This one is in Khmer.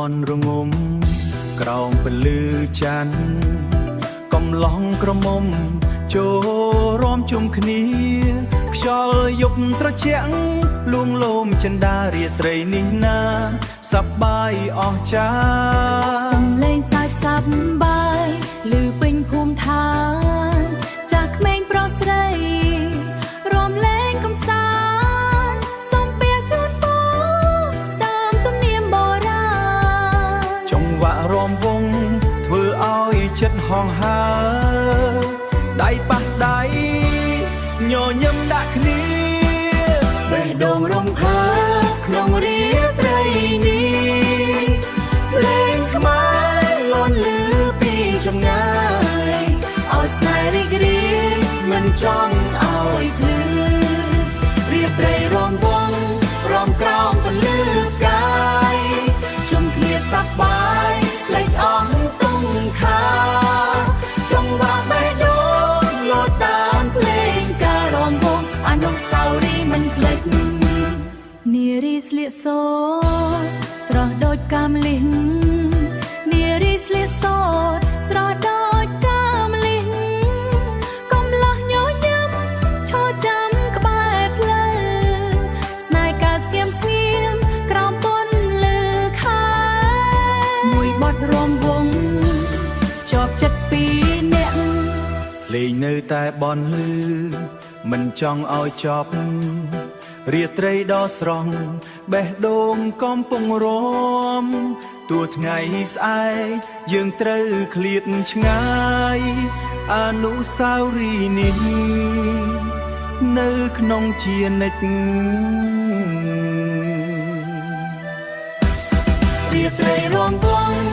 ន់រងំក្រោមពលឺច័ន្ទកំឡោះក្រមុំចូលរំជុំគ្នាខ្យល់យប់ត្រជាក់លួងលោមចិន្តារាត្រីនេះណាសប្បាយអស្ចារ្យសំឡេងសើចសប្បាយឮពេញភូមិឋានចាស់ក្មេងប្រុសស្រីរំលែងកំសាន្តសំពះជូនពរតាមទំនៀមបុរាណចង្វាក់រាំវង់ធ្វើឲ្យចិត្តហង្ហើដៃប៉ះដៃញញឹមដាក់គ្នាបេះដូងរំភើបក្នុងរាត្រីនេះភ្លេងខ្មែរលាន់លឺពីចម្ងាយឲ្យស្នេហ៍រីករាយមិនចង់ឲ្យភ្លឺរាត្រីរំវង់រំក្រោមពន្លឺផ្កាយជុំគ្នាសប្បាយលេចអស់ទុំខាចង្វាក់បេះដូងលោតតាមភ្លេងការរំវង់អនុស្សាវរីយ៍មិនភ្លេចនារីស្លៀកសូត្រស្រស់ដូចផ្កាម្លិះនារីស្លៀកសូត្រស្រស់ដូចផ្កាម្លិះកំឡោះញញឹមឈរចាំក្បែរផ្លូវស្នេហ៍កាស្ងៀមស្ងៀមក្រោមពន្លឺខែមួយបទរំវង់ជាប់ចិត្តពីរនាក់ភ្លេងនៅតែបន់លឺមិនចង់ឲ្យចប់រាត្រីដ៏ស្រស់បេះដូងកំពុងរំទោះថ្ងៃស្អែកយើងត្រូវឃ្លាតឆ្ងាយអនុស្សាវរីយ៍នេះនៅក្នុងជានិច្ចរាត្រីរំវង់